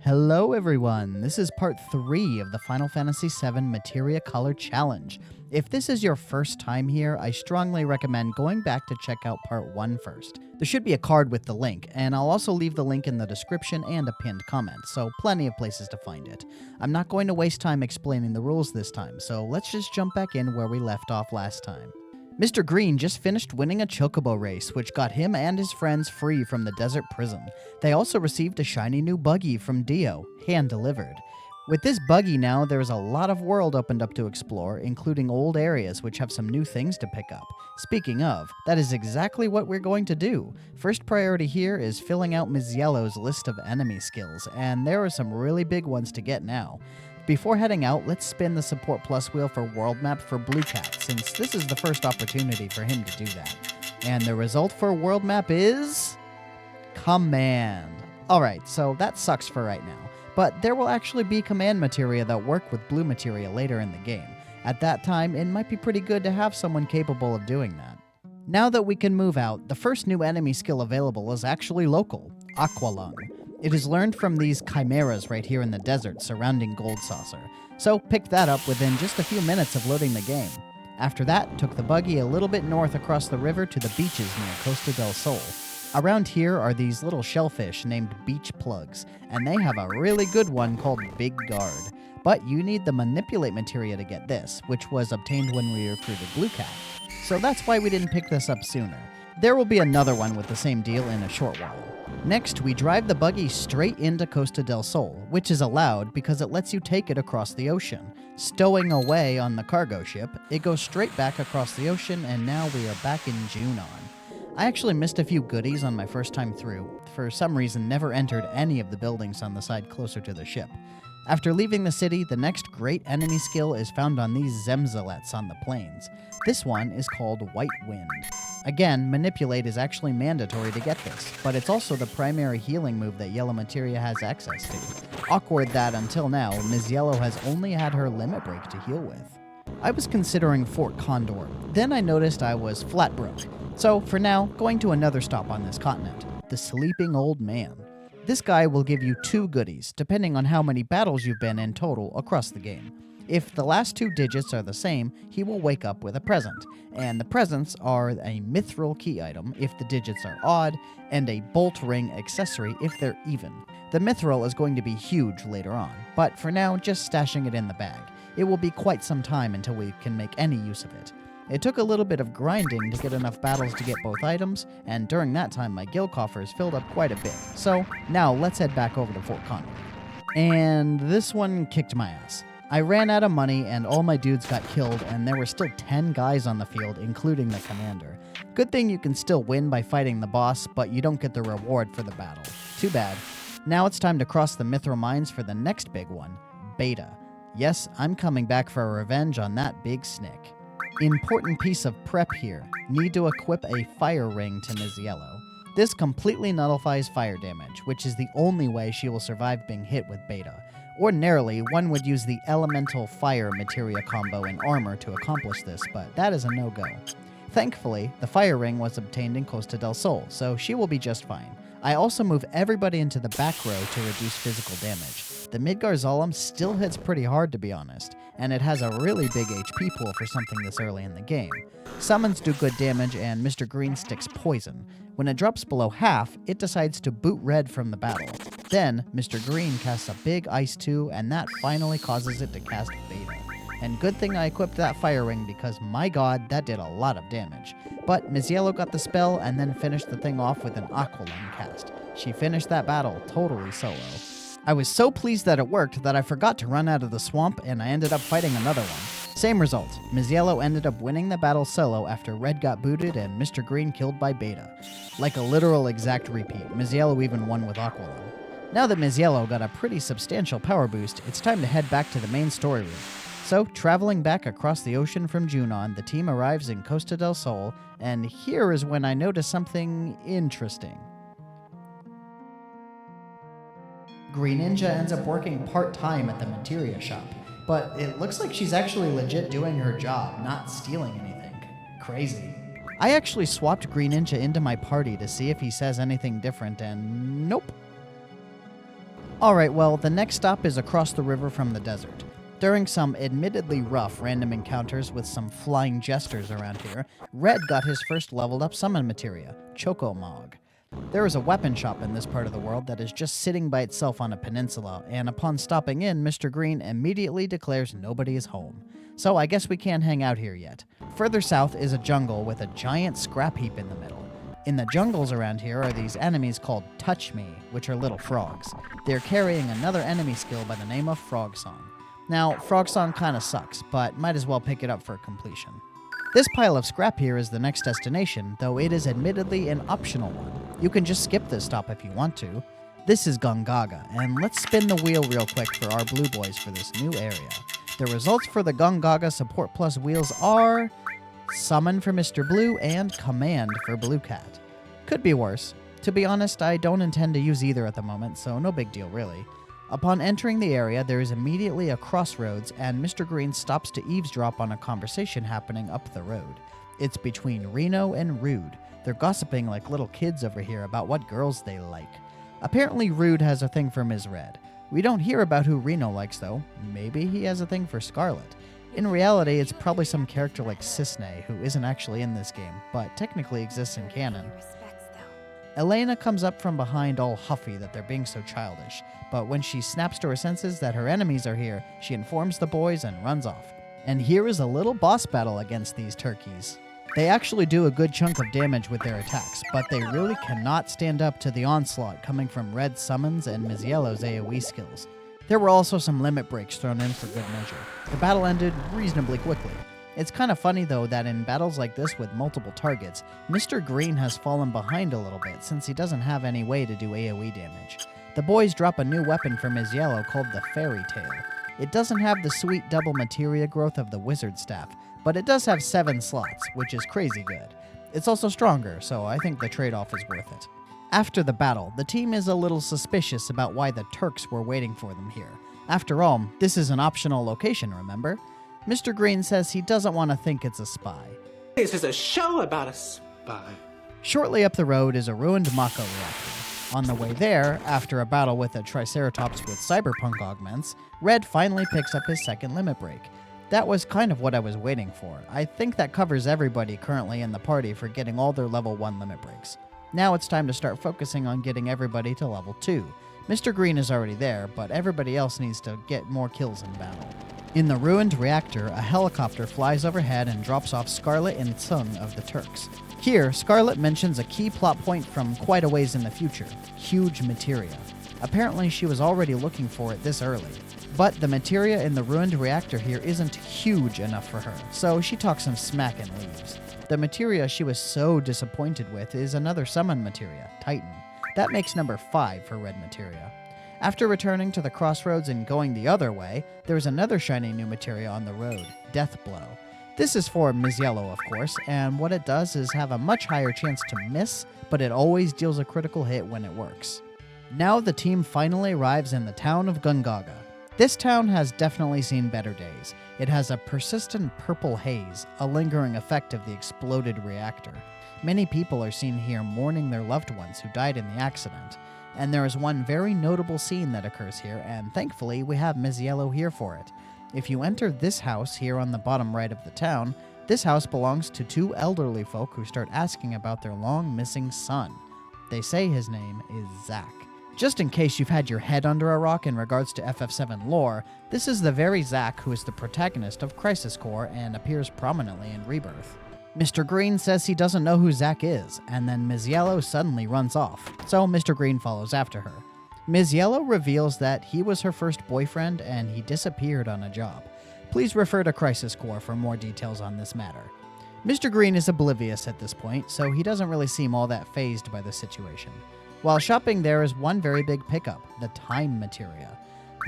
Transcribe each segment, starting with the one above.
Hello everyone, this is part 3 of the Final Fantasy VII Materia Color Challenge. If this is your first time here, I strongly recommend going back to check out part 1 first. There should be a card with the link, and I'll also leave the link in the description and a pinned comment, so plenty of places to find it. I'm not going to waste time explaining the rules this time, so let's just jump back in where we left off last time. Mr. Green just finished winning a chocobo race, which got him and his friends free from the desert prison. They also received a shiny new buggy from Dio, hand-delivered. With this buggy now, there is a lot of world opened up to explore, including old areas which have some new things to pick up. Speaking of, that is exactly what we're going to do. First priority here is filling out Ms. Yellow's list of enemy skills, and there are some really big ones to get now. Before heading out, let's spin the Support Plus wheel for World Map for Blue Cat, since this is the first opportunity for him to do that. And the result for World Map is... Command. Alright, so that sucks for right now, but there will actually be Command Materia that work with Blue Materia later in the game. At that time, it might be pretty good to have someone capable of doing that. Now that we can move out, the first new enemy skill available is actually local, Aqualung. It is learned from these chimeras right here in the desert surrounding Gold Saucer, so picked that up within just a few minutes of loading the game. After that, took the buggy a little bit north across the river to the beaches near Costa del Sol. Around here are these little shellfish named beach plugs, and they have a really good one called Big Guard. But you need the Manipulate Materia to get this, which was obtained when we recruited Blue Cat. So that's why we didn't pick this up sooner. There will be another one with the same deal in a short while. Next, we drive the buggy straight into Costa del Sol, which is allowed because it lets you take it across the ocean. Stowing away on the cargo ship, it goes straight back across the ocean, and now we are back in Junon. I actually missed a few goodies on my first time through. For some reason, never entered any of the buildings on the side closer to the ship. After leaving the city, the next great enemy skill is found on these Zemzalets on the plains. This one is called White Wind. Again, Manipulate is actually mandatory to get this, but it's also the primary healing move that Yellow Materia has access to. Awkward that until now, Ms. Yellow has only had her limit break to heal with. I was considering Fort Condor, then I noticed I was flat broke. So for now, going to another stop on this continent, the Sleeping Old Man. This guy will give you 2 goodies, depending on how many battles you've been in total across the game. If the last 2 digits are the same, he will wake up with a present, and the presents are a mithril key item if the digits are odd, and a bolt ring accessory if they're even. The mithril is going to be huge later on, but for now, just stashing it in the bag. It will be quite some time until we can make any use of it. It took a little bit of grinding to get enough battles to get both items, and during that time my guild coffers filled up quite a bit. So now let's head back over to Fort Condor. And this one kicked my ass. I ran out of money and all my dudes got killed, and there were still 10 guys on the field, including the commander. Good thing you can still win by fighting the boss, but you don't get the reward for the battle. Too bad. Now it's time to cross the Mithril Mines for the next big one, Beta. Yes, I'm coming back for a revenge on that big snick. Important piece of prep here. Need to equip a fire ring to Ms. Yellow. This completely nullifies fire damage, which is the only way she will survive being hit with Beta. Ordinarily, one would use the Elemental Fire Materia combo in armor to accomplish this, but that is a no-go. Thankfully, the fire ring was obtained in Costa del Sol, so she will be just fine. I also move everybody into the back row to reduce physical damage. The Midgar Zalem still hits pretty hard, to be honest, and it has a really big HP pool for something this early in the game. Summons do good damage, and Mr. Green sticks poison. When it drops below half, it decides to boot red from the battle. Then, Mr. Green casts a big Ice 2, and that finally causes it to cast Beta. And good thing I equipped that fire ring because, my god, that did a lot of damage. But Ms. Yellow got the spell and then finished the thing off with an Aqualung cast. She finished that battle totally solo. I was so pleased that it worked that I forgot to run out of the swamp, and I ended up fighting another one. Same result. Ms. Yellow ended up winning the battle solo after Red got booted and Mr. Green killed by Beta. Like a literal exact repeat, Ms. Yellow even won with Aqualung. Now that Ms. Yellow got a pretty substantial power boost, it's time to head back to the main story room. So, traveling back across the ocean from Junon, the team arrives in Costa del Sol, and here is when I notice something interesting. Green Ninja ends up working part-time at the Materia shop, but it looks like she's actually legit doing her job, not stealing anything. Crazy. I actually swapped Green Ninja into my party to see if he says anything different, and nope. Alright, well, the next stop is across the river from the desert. During some admittedly rough random encounters with some flying jesters around here, Red got his first leveled up summon materia, Chocomog. There is a weapon shop in this part of the world that is just sitting by itself on a peninsula, and upon stopping in, Mr. Green immediately declares nobody is home. So I guess we can't hang out here yet. Further south is a jungle with a giant scrap heap in the middle. In the jungles around here are these enemies called Touch Me, which are little frogs. They're carrying another enemy skill by the name of Frog Song. Now, Frog Song kinda sucks, but might as well pick it up for completion. This pile of scrap here is the next destination, though it is admittedly an optional one. You can just skip this stop if you want to. This is Gongaga, and let's spin the wheel real quick for our blue boys for this new area. The results for the Gongaga Support Plus wheels are Summon for Mr. Blue and Command for Blue Cat. Could be worse. To be honest, I don't intend to use either at the moment, so no big deal really. Upon entering the area, there is immediately a crossroads, and Mr. Green stops to eavesdrop on a conversation happening up the road. It's between Reno and Rude. They're gossiping like little kids over here about what girls they like. Apparently Rude has a thing for Ms. Red. We don't hear about who Reno likes though. Maybe he has a thing for Scarlet. In reality, it's probably some character like Cisne, who isn't actually in this game, but technically exists in canon. Elena comes up from behind all huffy that they're being so childish, but when she snaps to her senses that her enemies are here, she informs the boys and runs off. And here is a little boss battle against these turkeys. They actually do a good chunk of damage with their attacks, but they really cannot stand up to the onslaught coming from Red's summons and Ms. Yellow's AoE skills. There were also some limit breaks thrown in for good measure. The battle ended reasonably quickly. It's kind of funny though that in battles like this with multiple targets, Mr. Green has fallen behind a little bit since he doesn't have any way to do AoE damage. The boys drop a new weapon from Ms. Yellow called the Fairy Tail. It doesn't have the sweet double materia growth of the Wizard Staff, but it does have 7 slots, which is crazy good. It's also stronger, so I think the trade-off is worth it. After the battle, the team is a little suspicious about why the Turks were waiting for them here. After all, this is an optional location, remember? Mr. Green says he doesn't want to think it's a spy. This is a show about a spy. Shortly up the road is a ruined Mako reactor. On the way there, after a battle with a Triceratops with cyberpunk augments, Red finally picks up his second limit break. That was kind of what I was waiting for. I think that covers everybody currently in the party for getting all their level 1 limit breaks. Now it's time to start focusing on getting everybody to level 2. Mr. Green is already there, but everybody else needs to get more kills in battle. In the ruined reactor, a helicopter flies overhead and drops off Scarlet and Tsung of the Turks. Here, Scarlet mentions a key plot point from quite a ways in the future, huge materia. Apparently she was already looking for it this early. But the materia in the ruined reactor here isn't huge enough for her, so she talks some smack and leaves. The materia she was so disappointed with is another summon materia, Titan. That makes number 5 for red materia. After returning to the crossroads and going the other way, there's another shiny new materia on the road, Death Blow. This is for Ms. Yellow, of course, and what it does is have a much higher chance to miss, but it always deals a critical hit when it works. Now the team finally arrives in the town of Gongaga. This town has definitely seen better days. It has a persistent purple haze, a lingering effect of the exploded reactor. Many people are seen here mourning their loved ones who died in the accident. And there is one very notable scene that occurs here, and thankfully we have Ms. Yellow here for it. If you enter this house here on the bottom right of the town, this house belongs to 2 elderly folk who start asking about their long missing son. They say his name is Zach. Just in case you've had your head under a rock in regards to FF7 lore, this is the very Zach who is the protagonist of Crisis Core and appears prominently in Rebirth. Mr. Green says he doesn't know who Zach is, and then Ms. Yellow suddenly runs off, so Mr. Green follows after her. Ms. Yellow reveals that he was her first boyfriend and he disappeared on a job. Please refer to Crisis Core for more details on this matter. Mr. Green is oblivious at this point, so he doesn't really seem all that fazed by the situation. While shopping, there is one very big pickup, the Time Materia.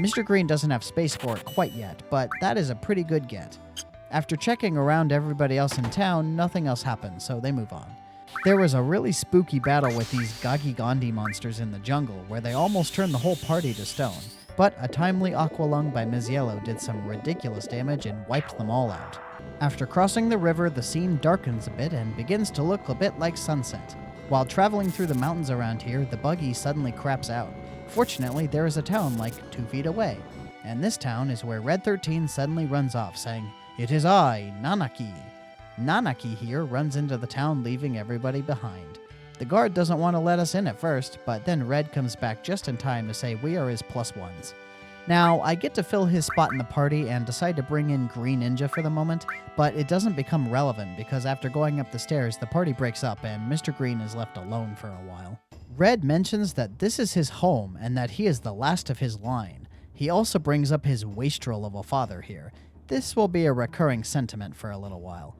Mr. Green doesn't have space for it quite yet, but that is a pretty good get. After checking around everybody else in town, nothing else happens, so they move on. There was a really spooky battle with these Gagi-Gandhi monsters in the jungle, where they almost turned the whole party to stone. But a timely Aqua Lung by Ms. Yellow did some ridiculous damage and wiped them all out. After crossing the river, the scene darkens a bit and begins to look a bit like sunset. While traveling through the mountains around here, the buggy suddenly craps out. Fortunately, there is a town like 2 feet away, and this town is where Red 13 suddenly runs off, saying, "It is I, Nanaki." Nanaki here runs into the town, leaving everybody behind. The guard doesn't want to let us in at first, but then Red comes back just in time to say we are his +1s. Now, I get to fill his spot in the party and decide to bring in Green Ninja for the moment, but it doesn't become relevant because after going up the stairs, the party breaks up and Mr. Green is left alone for a while. Red mentions that this is his home and that he is the last of his line. He also brings up his wastrel of a father here. This will be a recurring sentiment for a little while.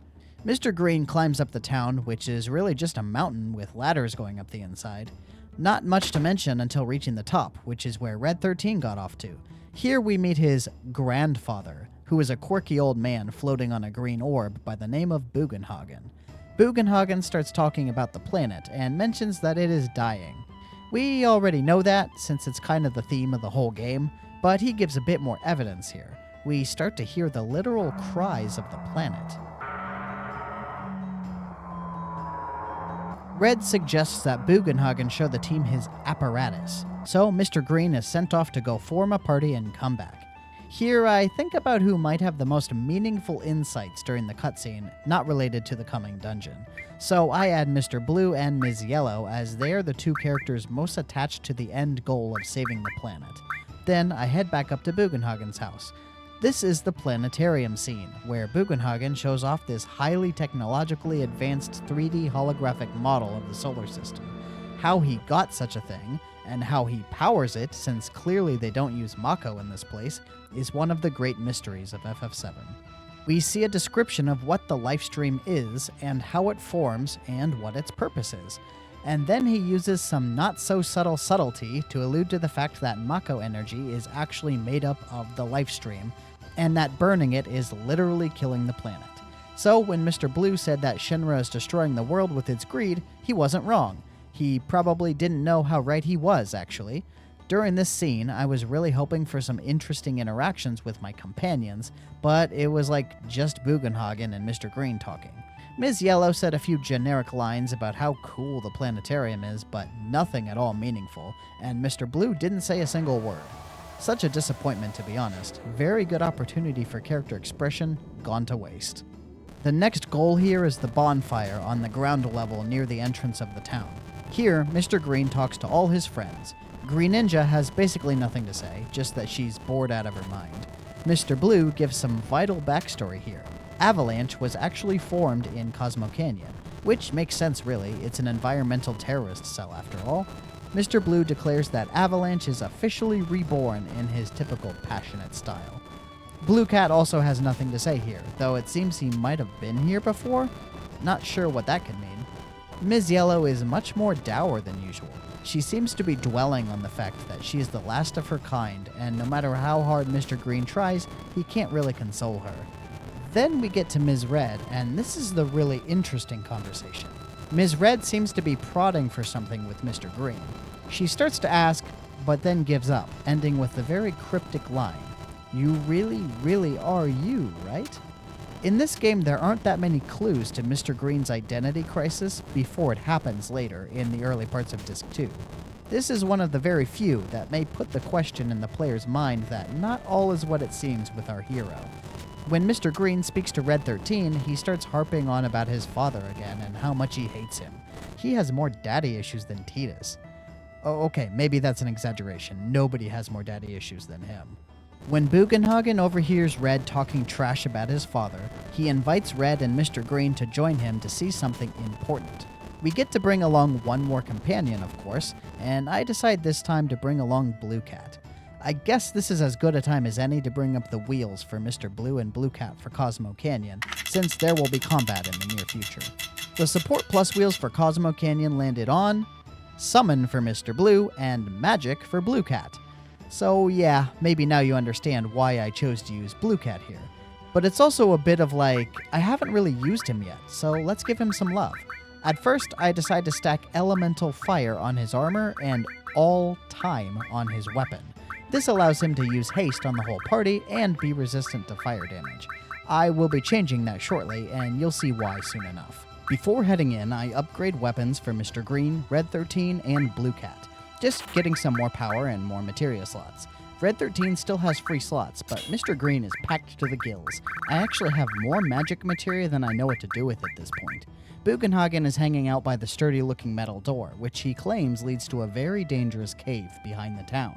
Mr. Green climbs up the town, which is really just a mountain with ladders going up the inside. Not much to mention until reaching the top, which is where Red 13 got off to. Here we meet his grandfather, who is a quirky old man floating on a green orb by the name of Bugenhagen. Bugenhagen starts talking about the planet and mentions that it is dying. We already know that, since it's kind of the theme of the whole game, but he gives a bit more evidence here. We start to hear the literal cries of the planet. Red suggests that Bugenhagen show the team his apparatus, so Mr. Green is sent off to go form a party and come back. Here I think about who might have the most meaningful insights during the cutscene, not related to the coming dungeon. So I add Mr. Blue and Ms. Yellow as they are the two characters most attached to the end goal of saving the planet. Then I head back up to Bugenhagen's house. This is the planetarium scene, where Bugenhagen shows off this highly technologically advanced 3D holographic model of the solar system. How he got such a thing, and how he powers it, since clearly they don't use Mako in this place, is one of the great mysteries of FF7. We see a description of what the lifestream is, and how it forms, and what its purpose is. And then he uses some not-so-subtle subtlety to allude to the fact that Mako energy is actually made up of the lifestream, and that burning it is literally killing the planet. So when Mr. Blue said that Shinra is destroying the world with its greed, he wasn't wrong. He probably didn't know how right he was, actually. During this scene, I was really hoping for some interesting interactions with my companions, but it was like just Bugenhagen and Mr. Green talking. Ms. Yellow said a few generic lines about how cool the planetarium is, but nothing at all meaningful, and Mr. Blue didn't say a single word. Such a disappointment, to be honest. Very good opportunity for character expression, gone to waste. The next goal here is the bonfire on the ground level near the entrance of the town. Here, Mr. Green talks to all his friends. Green Ninja has basically nothing to say, just that she's bored out of her mind. Mr. Blue gives some vital backstory here. Avalanche was actually formed in Cosmo Canyon, which makes sense really, it's an environmental terrorist cell after all. Mr. Blue declares that Avalanche is officially reborn in his typical passionate style. Blue Cat also has nothing to say here, though it seems he might have been here before. Not sure what that could mean. Ms. Yellow is much more dour than usual. She seems to be dwelling on the fact that she is the last of her kind, and no matter how hard Mr. Green tries, he can't really console her. Then we get to Ms. Red, and this is the really interesting conversation. Ms. Red seems to be prodding for something with Mr. Green. She starts to ask, but then gives up, ending with the very cryptic line, "You really, really are you, right?" In this game, there aren't that many clues to Mr. Green's identity crisis before it happens later in the early parts of Disc 2. This is one of the very few that may put the question in the player's mind that not all is what it seems with our hero. When Mr. Green speaks to Red 13, he starts harping on about his father again and how much he hates him. He has more daddy issues than Tidus. Oh, okay, maybe that's an exaggeration. Nobody has more daddy issues than him. When Bugenhagen overhears Red talking trash about his father, he invites Red and Mr. Green to join him to see something important. We get to bring along one more companion, of course, and I decide this time to bring along Blue Cat. I guess this is as good a time as any to bring up the wheels for Mr. Blue and Blue Cat for Cosmo Canyon, since there will be combat in the near future. The support plus wheels for Cosmo Canyon landed on Summon for Mr. Blue and Magic for Blue Cat. So yeah, maybe now you understand why I chose to use Blue Cat here. But it's also a bit of like, I haven't really used him yet, so let's give him some love. At first, I decide to stack Elemental Fire on his armor and All Time on his weapon. This allows him to use haste on the whole party and be resistant to fire damage. I will be changing that shortly, and you'll see why soon enough. Before heading in, I upgrade weapons for Mr. Green, Red 13, and Blue Cat. just getting some more power and more materia slots. Red 13 still has free slots, but Mr. Green is packed to the gills. I actually have more magic materia than I know what to do with at this point. Bugenhagen is hanging out by the sturdy-looking metal door, which he claims leads to a very dangerous cave behind the town.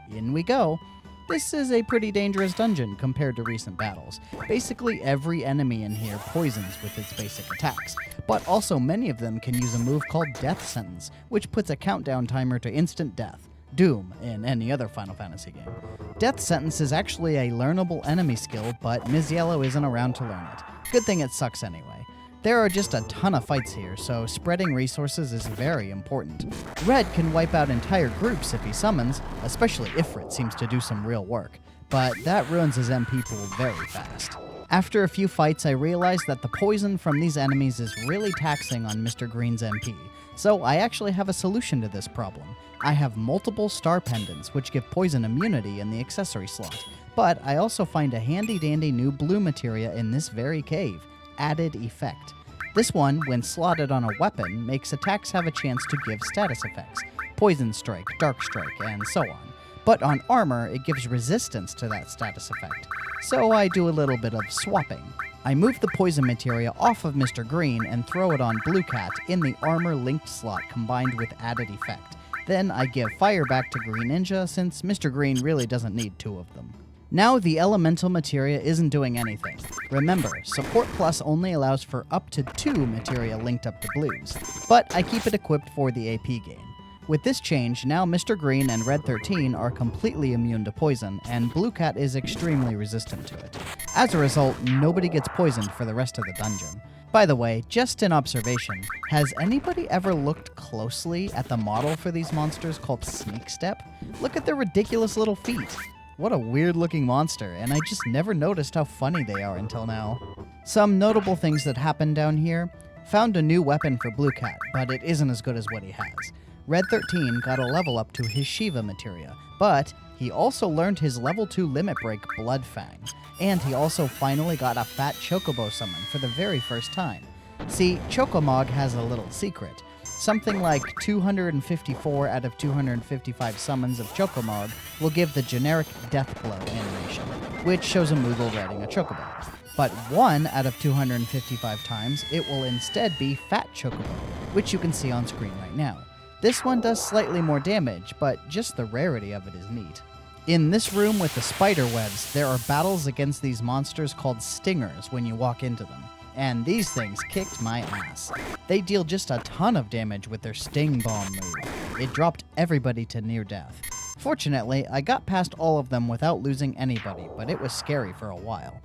In we go. This is a pretty dangerous dungeon compared to recent battles. Basically every enemy in here poisons with its basic attacks, but also many of them can use a move called Death Sentence, which puts a countdown timer to instant death. Doom in any other Final Fantasy game. Death Sentence is actually a learnable enemy skill, but Ms. Yellow isn't around to learn it. Good thing it sucks anyway. There are just a ton of fights here, so spreading resources is very important. Red can wipe out entire groups if he summons, especially Ifrit seems to do some real work, but that ruins his MP pool very fast. After a few fights, I realized that the poison from these enemies is really taxing on Mr. Green's MP, so I actually have a solution to this problem. I have multiple star pendants, which give poison immunity in the accessory slot, but I also find a handy-dandy new blue materia in this very cave, Added Effect. This one, when slotted on a weapon, makes attacks have a chance to give status effects, Poison Strike, Dark Strike, and so on. But on armor, it gives resistance to that status effect, so I do a little bit of swapping. I move the poison materia off of Mr. Green and throw it on Blue Cat in the armor linked slot combined with Added Effect. Then I give fire back to Green Ninja since Mr. Green really doesn't need two of them. Now the elemental materia isn't doing anything. Remember, Support Plus only allows for up to 2 materia linked up to blues, but I keep it equipped for the AP gain. With this change, now Mr. Green and Red 13 are completely immune to poison, and Blue Cat is extremely resistant to it. As a result, nobody gets poisoned for the rest of the dungeon. By the way, just an observation, has anybody ever looked closely at the model for these monsters called Sneak Step? Look at their ridiculous little feet. What a weird looking monster, and I just never noticed how funny they are until now. Some notable things that happened down here. Found a new weapon for Blue Cat, but it isn't as good as what he has. Red 13 got a level up to his Shiva materia, but he also learned his level 2 limit break Blood Fang, and he also finally got a fat Chocobo summon for the very first time. See, Chocomog has a little secret. Something like 254 out of 255 summons of Chocomog will give the generic Death Blow animation, which shows a Moogle riding a Chocobo. But 1 out of 255 times, it will instead be Fat Chocobo, which you can see on screen right now. This one does slightly more damage, but just the rarity of it is neat. In this room with the spider webs, there are battles against these monsters called Stingers when you walk into them. And these things kicked my ass. They deal just a ton of damage with their Sting Bomb move. It dropped everybody to near death. Fortunately, I got past all of them without losing anybody, but it was scary for a while.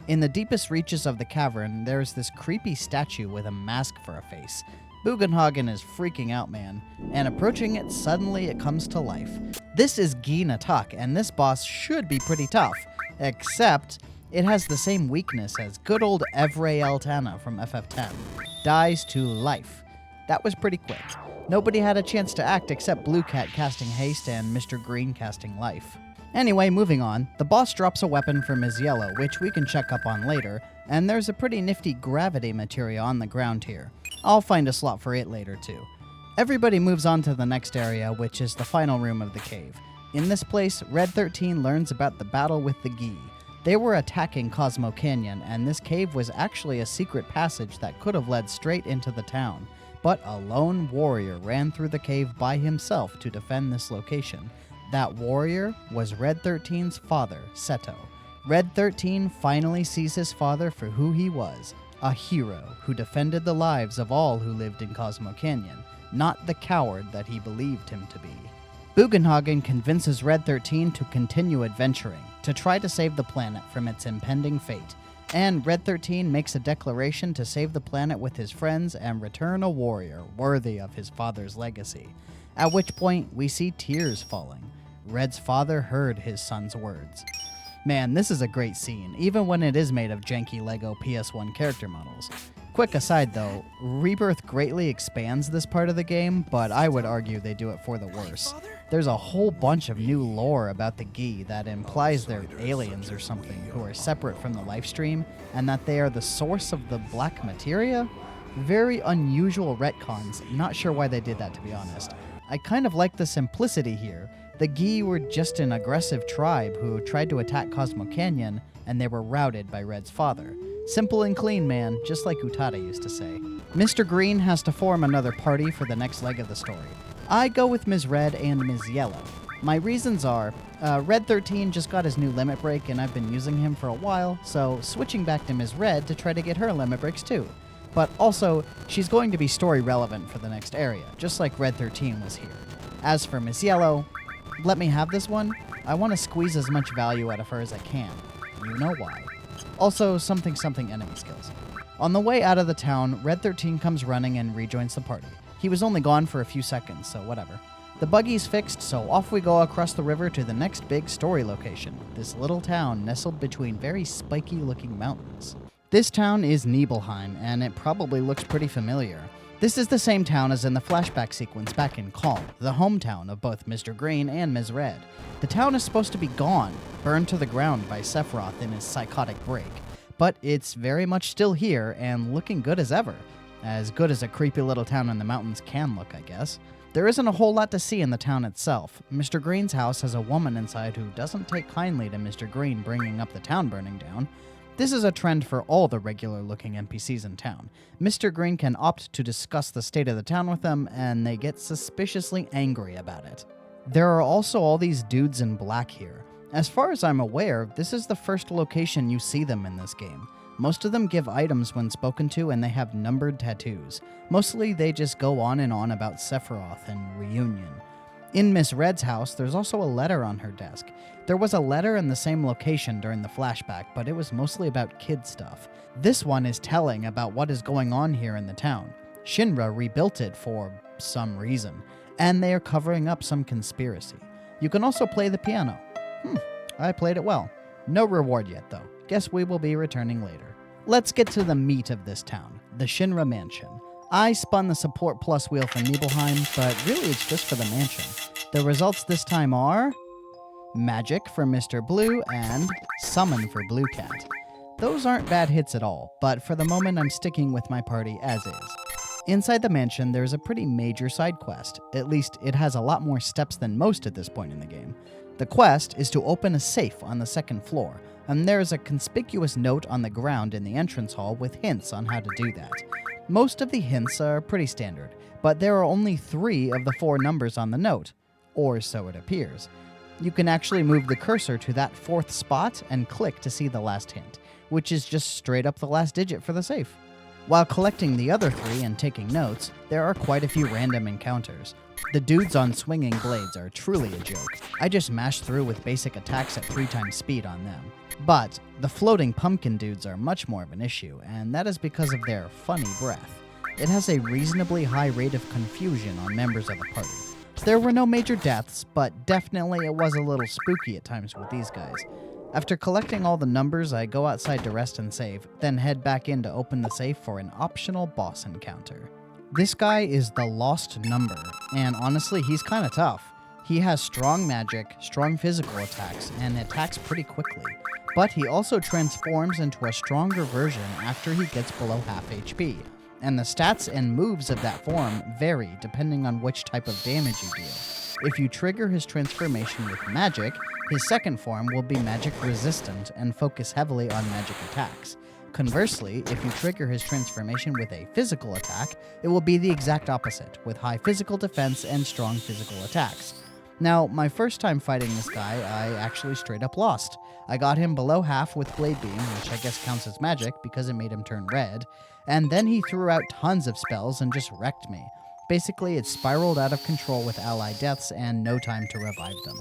In the deepest reaches of the cavern, there's this creepy statue with a mask for a face. Bugenhagen is freaking out, man, and approaching it, suddenly it comes to life. This is Gina Tuck, and this boss should be pretty tough, except it has the same weakness as good old Evray Altana from FF10. Dies to life. That was pretty quick. Nobody had a chance to act except Blue Cat casting haste and Mr. Green casting life. Anyway, moving on, the boss drops a weapon for Ms. Yellow, which we can check up on later, and there's a pretty nifty gravity materia on the ground here. I'll find a slot for it later too. Everybody moves on to the next area, which is the final room of the cave. In this place, Red 13 learns about the battle with the Gi. They were attacking Cosmo Canyon, and this cave was actually a secret passage that could have led straight into the town. But a lone warrior ran through the cave by himself to defend this location. That warrior was Red 13's father, Seto. Red 13 finally sees his father for who he was, a hero who defended the lives of all who lived in Cosmo Canyon, not the coward that he believed him to be. Bugenhagen convinces Red 13 to continue adventuring, to try to save the planet from its impending fate, and Red 13 makes a declaration to save the planet with his friends and return a warrior worthy of his father's legacy, at which point we see tears falling. Red's father heard his son's words. Man, this is a great scene, even when it is made of janky LEGO PS1 character models. Quick aside though, Rebirth greatly expands this part of the game, but I would argue they do it for the worse. There's a whole bunch of new lore about the Gi that implies they're aliens or something who are separate from the lifestream, and that they are the source of the black materia? Very unusual retcons, not sure why they did that to be honest. I kind of like the simplicity here. The Gi were just an aggressive tribe who tried to attack Cosmo Canyon, and they were routed by Red's father. Simple and clean, man, just like Utada used to say. Mr. Green has to form another party for the next leg of the story. I go with Ms. Red and Ms. Yellow. My reasons are, Red 13 just got his new limit break and I've been using him for a while, so switching back to Ms. Red to try to get her limit breaks too. But also, she's going to be story relevant for the next area, just like Red 13 was here. As for Ms. Yellow, let me have this one. I want to squeeze as much value out of her as I can. You know why. Also, something enemy skills. On the way out of the town, Red 13 comes running and rejoins the party. He was only gone for a few seconds, so whatever. The buggy's fixed, so off we go across the river to the next big story location, this little town nestled between very spiky-looking mountains. This town is Nibelheim, and it probably looks pretty familiar. This is the same town as in the flashback sequence back in Calm, the hometown of both Mr. Green and Ms. Red. The town is supposed to be gone, burned to the ground by Sephiroth in his psychotic break, but it's very much still here and looking good as ever. As good as a creepy little town in the mountains can look, I guess. There isn't a whole lot to see in the town itself. Mr. Green's house has a woman inside who doesn't take kindly to Mr. Green bringing up the town burning down. This is a trend for all the regular-looking NPCs in town. Mr. Green can opt to discuss the state of the town with them, and they get suspiciously angry about it. There are also all these dudes in black here. As far as I'm aware, this is the first location you see them in this game. Most of them give items when spoken to, and they have numbered tattoos. Mostly they just go on and on about Sephiroth and Reunion. In Miss Red's house, there's also a letter on her desk. There was a letter in the same location during the flashback, but it was mostly about kid stuff. This one is telling about what is going on here in the town. Shinra rebuilt it for some reason, and they are covering up some conspiracy. You can also play the piano. I played it well. No reward yet, though. Guess we will be returning later. Let's get to the meat of this town, the Shinra Mansion. I spun the support plus wheel for Nibelheim, but really it's just for the mansion. The results this time are Magic for Mr. Blue and Summon for Blue Cat. Those aren't bad hits at all, but for the moment I'm sticking with my party as is. Inside the mansion, there's a pretty major side quest. At least it has a lot more steps than most at this point in the game. The quest is to open a safe on the second floor, and there is a conspicuous note on the ground in the entrance hall with hints on how to do that. Most of the hints are pretty standard, but there are only 3 of the 4 numbers on the note, or so it appears. You can actually move the cursor to that 4th spot and click to see the last hint, which is just straight up the last digit for the safe. While collecting the other 3 and taking notes, there are quite a few random encounters. The dudes on swinging blades are truly a joke. I just mashed through with basic attacks at 3 times speed on them. But the floating pumpkin dudes are much more of an issue, and that is because of their funny breath. It has a reasonably high rate of confusion on members of the party. There were no major deaths, but definitely it was a little spooky at times with these guys. After collecting all the numbers, I go outside to rest and save, then head back in to open the safe for an optional boss encounter. This guy is the Lost Number, and honestly, he's kinda tough. He has strong magic, strong physical attacks, and attacks pretty quickly. But he also transforms into a stronger version after he gets below half HP, and the stats and moves of that form vary depending on which type of damage you deal. If you trigger his transformation with magic, his second form will be magic resistant and focus heavily on magic attacks. Conversely, if you trigger his transformation with a physical attack, it will be the exact opposite, with high physical defense and strong physical attacks. Now, my first time fighting this guy, I actually straight up lost. I got him below half with Blade Beam, which I guess counts as magic because it made him turn red, and then he threw out tons of spells and just wrecked me. Basically, it spiraled out of control with ally deaths and no time to revive them.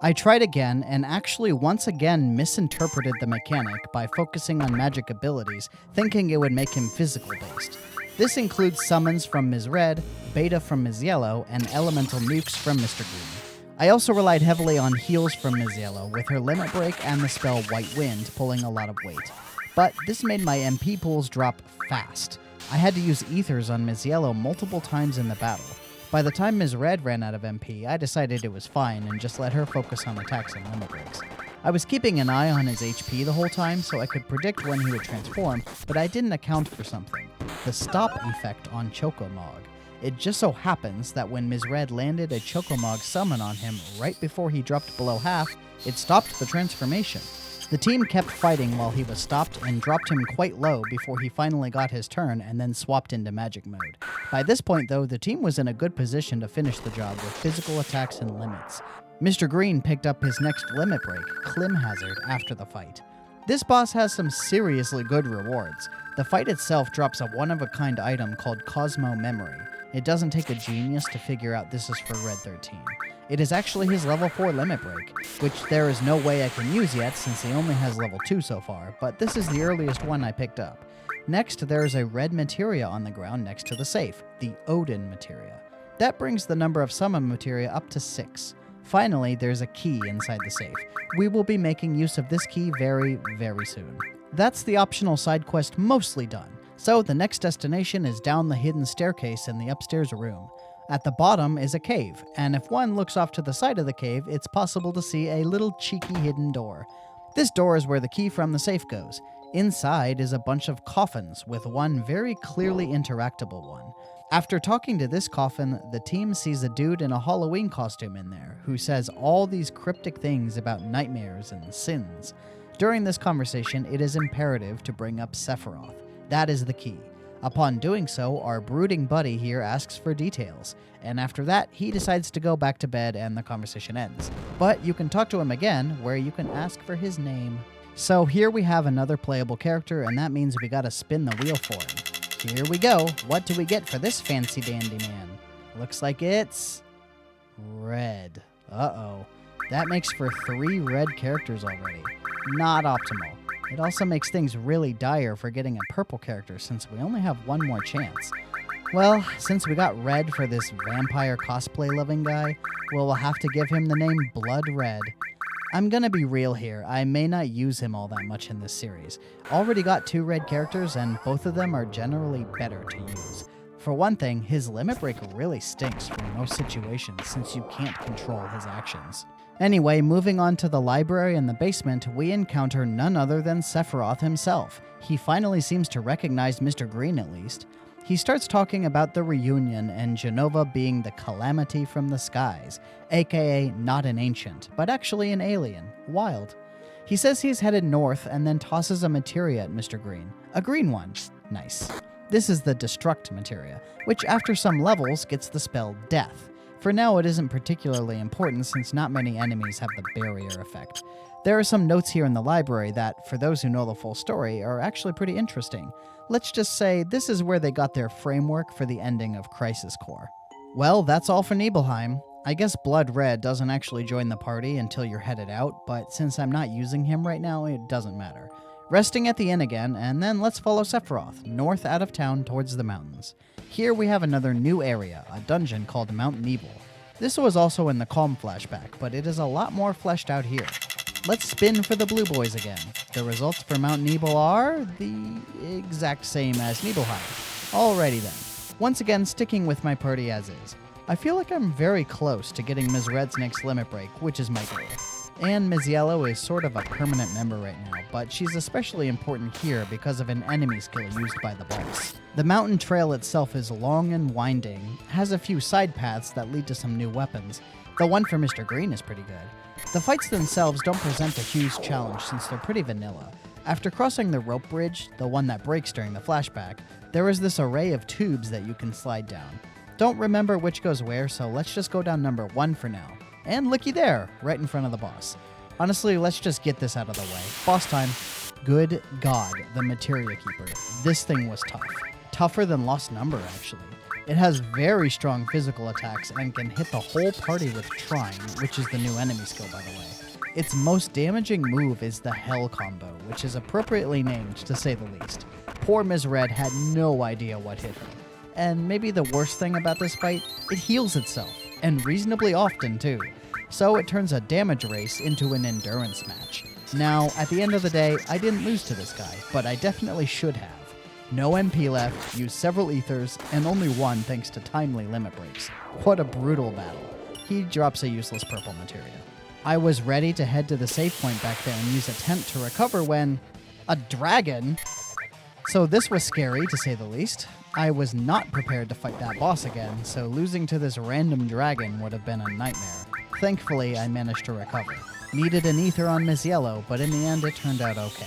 I tried again, and actually once again misinterpreted the mechanic by focusing on magic abilities, thinking it would make him physical-based. This includes summons from Ms. Red, beta from Ms. Yellow, and elemental nukes from Mr. Green. I also relied heavily on heals from Ms. Yellow, with her limit break and the spell White Wind pulling a lot of weight. But this made my MP pools drop fast. I had to use ethers on Ms. Yellow multiple times in the battle. By the time Ms. Red ran out of MP, I decided it was fine and just let her focus on attacks and limit breaks. I was keeping an eye on his HP the whole time so I could predict when he would transform, but I didn't account for something: the stop effect on Chocomog. It just so happens that when Ms. Red landed a Chocomog summon on him right before he dropped below half, it stopped the transformation. The team kept fighting while he was stopped and dropped him quite low before he finally got his turn and then swapped into magic mode. By this point though, the team was in a good position to finish the job with physical attacks and limits. Mr. Green picked up his next limit break, Clim Hazard, after the fight. This boss has some seriously good rewards. The fight itself drops a one-of-a-kind item called Cosmo Memory. It doesn't take a genius to figure out this is for Red 13. It is actually his level 4 limit break, which there is no way I can use yet since he only has level 2 so far, but this is the earliest one I picked up. Next, there is a red materia on the ground next to the safe, the ONE Materia. That brings the number of summon materia up to 6. Finally, there's a key inside the safe. We will be making use of this key very, very soon. That's the optional side quest mostly done, so the next destination is down the hidden staircase in the upstairs room. At the bottom is a cave, and if one looks off to the side of the cave, it's possible to see a little cheeky hidden door. This door is where the key from the safe goes. Inside is a bunch of coffins, with one very clearly interactable one. After talking to this coffin, the team sees a dude in a Halloween costume in there, who says all these cryptic things about nightmares and sins. During this conversation, it is imperative to bring up Sephiroth. That is the key. Upon doing so, our brooding buddy here asks for details, and after that, he decides to go back to bed and the conversation ends. But you can talk to him again, where you can ask for his name. So here we have another playable character, and that means we gotta spin the wheel for him. Here we go. What do we get for this fancy dandy man? Looks like it's red. Uh-oh. That makes for 3 red characters already. Not optimal. It also makes things really dire for getting a purple character since we only have one more chance. Well, since we got red for this vampire cosplay-loving guy, we'll have to give him the name Blood Red. I'm gonna be real here, I may not use him all that much in this series. Already got 2 red characters and both of them are generally better to use. For one thing, his limit break really stinks for most situations since you can't control his actions. Anyway, moving on to the library in the basement, we encounter none other than Sephiroth himself. He finally seems to recognize Mr. Green at least. He starts talking about the reunion and Jenova being the calamity from the skies, aka not an ancient, but actually an alien. Wild. He says he's headed north and then tosses a materia at Mr. Green. A green one. Nice. This is the Destruct Materia, which after some levels gets the spell Death. For now, it isn't particularly important since not many enemies have the barrier effect. There are some notes here in the library that, for those who know the full story, are actually pretty interesting. Let's just say this is where they got their framework for the ending of Crisis Core. Well, that's all for Nibelheim. I guess Blood Red doesn't actually join the party until you're headed out, but since I'm not using him right now, it doesn't matter. Resting at the inn again, and then let's follow Sephiroth, north out of town towards the mountains. Here we have another new area, a dungeon called Mount Nibel. This was also in the Calm flashback, but it is a lot more fleshed out here. Let's spin for the blue boys again. The results for Mount Nibel are the exact same as Nibelheim. Alrighty then. Once again, sticking with my party as is. I feel like I'm very close to getting Ms. Red's next limit break, which is my goal. And Ms. Yellow is sort of a permanent member right now, but she's especially important here because of an enemy skill used by the boss. The mountain trail itself is long and winding, has a few side paths that lead to some new weapons. The one for Mr. Green is pretty good. The fights themselves don't present a huge challenge since they're pretty vanilla. After crossing the rope bridge, the one that breaks during the flashback, there is this array of tubes that you can slide down. Don't remember which goes where, so let's just go down number 1 for now. And looky there, right in front of the boss. Honestly, let's just get this out of the way. Boss time. Good God, the Materia Keeper. This thing was tough. Tougher than Lost Number, actually. It has very strong physical attacks and can hit the whole party with Trine, which is the new enemy skill, by the way. Its most damaging move is the Hell combo, which is appropriately named, to say the least. Poor Ms. Red had no idea what hit her. And maybe the worst thing about this fight, it heals itself, and reasonably often too. So it turns a damage race into an endurance match. Now, at the end of the day, I didn't lose to this guy, but I definitely should have. No MP left, used several ethers, and only one thanks to timely limit breaks. What a brutal battle. He drops a useless purple materia. I was ready to head to the save point back there and use a tent to recover when... a dragon? So this was scary, to say the least. I was not prepared to fight that boss again, so losing to this random dragon would have been a nightmare. Thankfully, I managed to recover. Needed an ether on Ms. Yellow, but in the end it turned out okay.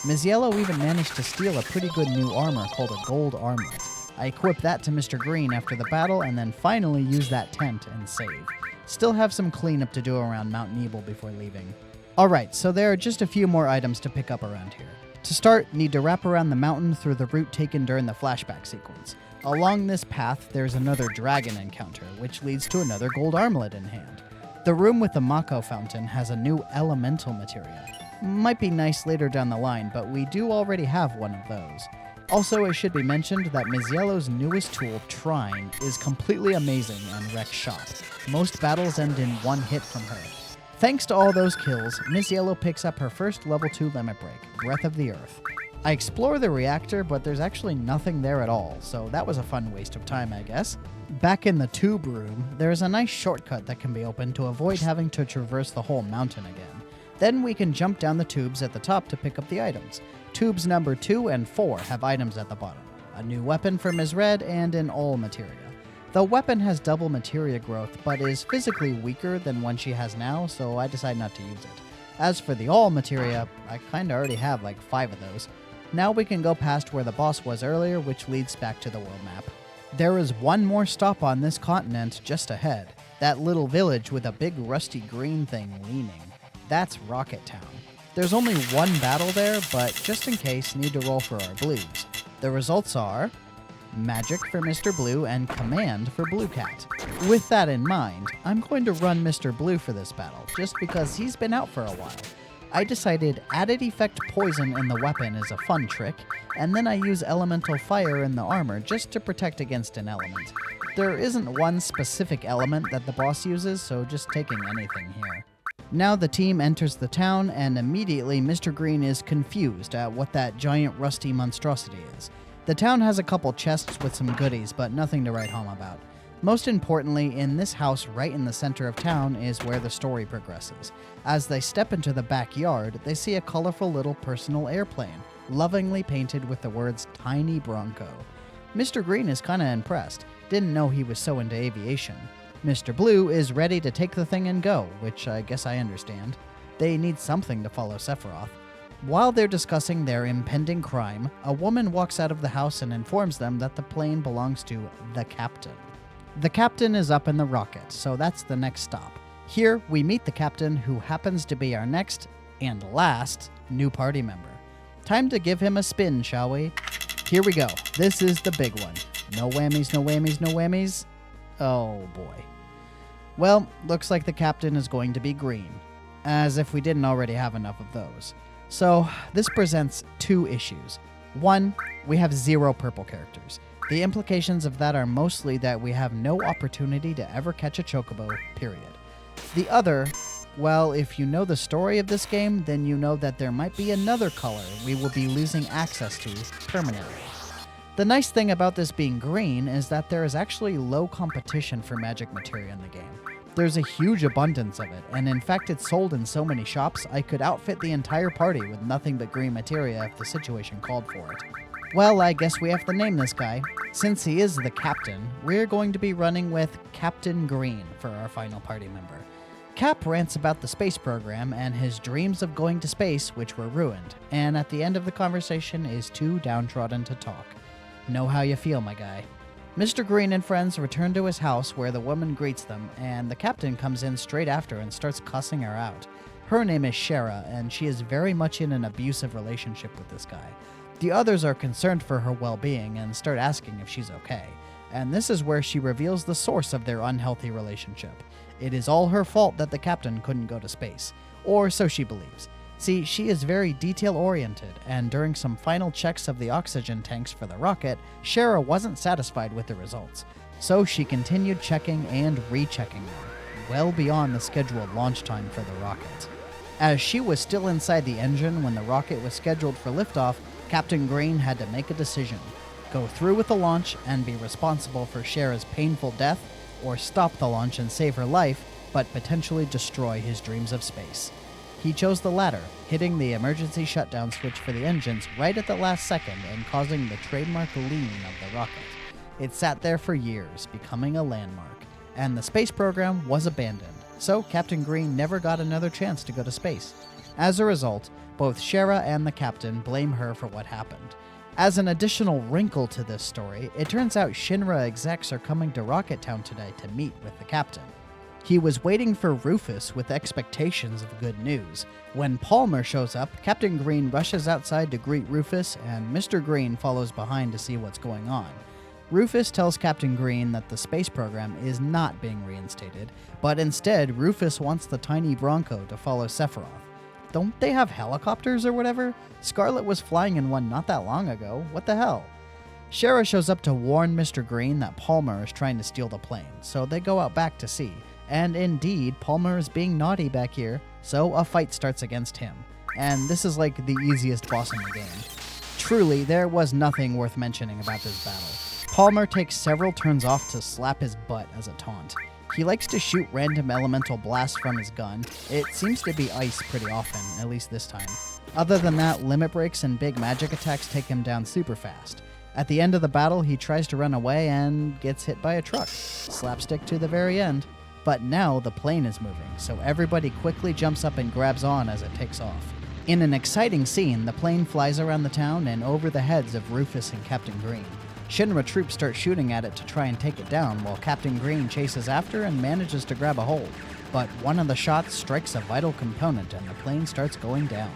Ms. Yellow even managed to steal a pretty good new armor called a gold armlet. I equipped that to Mr. Green after the battle and then finally used that tent and save. Still have some cleanup to do around Mount Nibel before leaving. Alright, so there are just a few more items to pick up around here. To start, need to wrap around the mountain through the route taken during the flashback sequence. Along this path, there's another dragon encounter, which leads to another gold armlet in hand. The room with the Mako fountain has a new elemental materia. Might be nice later down the line, but we do already have one of those. Also, it should be mentioned that Ms. Yellow's newest tool, Trine, is completely amazing and wrecks shop. Most battles end in one hit from her. Thanks to all those kills, Ms. Yellow picks up her first level 2 limit break, Breath of the Earth. I explore the reactor, but there's actually nothing there at all, so that was a fun waste of time, I guess. Back in the tube room, there's a nice shortcut that can be opened to avoid having to traverse the whole mountain again. Then we can jump down the tubes at the top to pick up the items. Tubes number 2 and 4 have items at the bottom. A new weapon for Ms. Red and an ONE Materia. The weapon has double materia growth, but is physically weaker than one she has now, so I decide not to use it. As for the ONE Materia, I kinda already have like 5 of those. Now we can go past where the boss was earlier, which leads back to the world map. There is one more stop on this continent just ahead. That little village with a big rusty green thing leaning. That's Rocket Town. There's only one battle there, but just in case, need to roll for our blues. The results are Magic for Mr. Blue and Command for Blue Cat. With that in mind, I'm going to run Mr. Blue for this battle, just because he's been out for a while. I decided added effect poison in the weapon is a fun trick, and then I use elemental fire in the armor just to protect against an element. There isn't one specific element that the boss uses, so just taking anything here. Now the team enters the town, and immediately Mr. Green is confused at what that giant rusty monstrosity is. The town has a couple chests with some goodies, but nothing to write home about. Most importantly, in this house right in the center of town is where the story progresses. As they step into the backyard, they see a colorful little personal airplane, lovingly painted with the words Tiny Bronco. Mr. Green is kinda impressed, didn't know he was so into aviation. Mr. Blue is ready to take the thing and go, which I guess I understand. They need something to follow Sephiroth. While they're discussing their impending crime, a woman walks out of the house and informs them that the plane belongs to the captain. The captain is up in the rocket, so that's the next stop. Here, we meet the captain, who happens to be our next, and last, new party member. Time to give him a spin, shall we? Here we go. This is the big one. No whammies, no whammies, no whammies. Oh boy. Well, looks like the captain is going to be green. As if we didn't already have enough of those. So, this presents 2 issues. 1, we have 0 purple characters. The implications of that are mostly that we have no opportunity to ever catch a chocobo, period. The other, well, if you know the story of this game, then you know that there might be another color we will be losing access to permanently. The nice thing about this being green is that there is actually low competition for magic materia in the game. There's a huge abundance of it, and in fact it's sold in so many shops I could outfit the entire party with nothing but green materia if the situation called for it. Well, I guess we have to name this guy. Since he is the captain, we're going to be running with Captain Green for our final party member. Cap rants about the space program and his dreams of going to space, which were ruined, and at the end of the conversation is too downtrodden to talk. Know how you feel, my guy. Mr. Green and friends return to his house where the woman greets them, and the captain comes in straight after and starts cussing her out. Her name is Shara, and she is very much in an abusive relationship with this guy. The others are concerned for her well-being and start asking if she's okay, and this is where she reveals the source of their unhealthy relationship. It is all her fault that the captain couldn't go to space, or so she believes. See, she is very detail-oriented, and during some final checks of the oxygen tanks for the rocket, Shara wasn't satisfied with the results, so she continued checking and rechecking them, well beyond the scheduled launch time for the rocket. As she was still inside the engine when the rocket was scheduled for liftoff, Captain Green had to make a decision: go through with the launch and be responsible for Shara's painful death, or stop the launch and save her life, but potentially destroy his dreams of space. He chose the latter, hitting the emergency shutdown switch for the engines right at the last second and causing the trademark lean of the rocket. It sat there for years, becoming a landmark, and the space program was abandoned, so Captain Green never got another chance to go to space. As a result, both Shara and the captain blame her for what happened. As an additional wrinkle to this story, it turns out Shinra execs are coming to Rocket Town today to meet with the captain. He was waiting for Rufus with expectations of good news. When Palmer shows up, Captain Green rushes outside to greet Rufus, and Mr. Green follows behind to see what's going on. Rufus tells Captain Green that the space program is not being reinstated, but instead Rufus wants the tiny Bronco to follow Sephiroth. Don't they have helicopters or whatever? Scarlet was flying in one not that long ago. What the hell? Shara shows up to warn Mr. Green that Palmer is trying to steal the plane, so they go out back to see. And indeed, Palmer is being naughty back here, so a fight starts against him. And this is like the easiest boss in the game. Truly, there was nothing worth mentioning about this battle. Palmer takes several turns off to slap his butt as a taunt. He likes to shoot random elemental blasts from his gun. It seems to be ice pretty often, at least this time. Other than that, limit breaks and big magic attacks take him down super fast. At the end of the battle, he tries to run away and gets hit by a truck. Slapstick to the very end. But now the plane is moving, so everybody quickly jumps up and grabs on as it takes off. In an exciting scene, the plane flies around the town and over the heads of Rufus and Captain Green. Shinra troops start shooting at it to try and take it down, while Captain Green chases after and manages to grab a hold. But one of the shots strikes a vital component and the plane starts going down.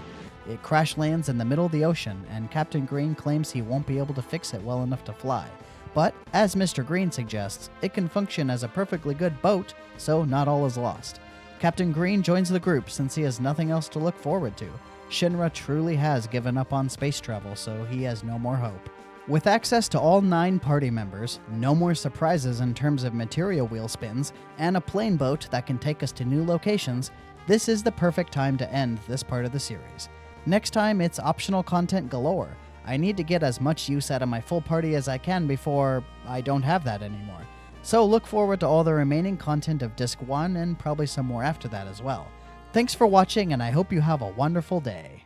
It crash lands in the middle of the ocean, and Captain Green claims he won't be able to fix it well enough to fly. But, as Mr. Green suggests, it can function as a perfectly good boat, so not all is lost. Captain Green joins the group since he has nothing else to look forward to. Shinra truly has given up on space travel, so he has no more hope. With access to all 9 party members, no more surprises in terms of materia wheel spins, and a plane boat that can take us to new locations, this is the perfect time to end this part of the series. Next time, it's optional content galore. I need to get as much use out of my full party as I can before I don't have that anymore. So look forward to all the remaining content of Disc 1 and probably some more after that as well. Thanks for watching, and I hope you have a wonderful day.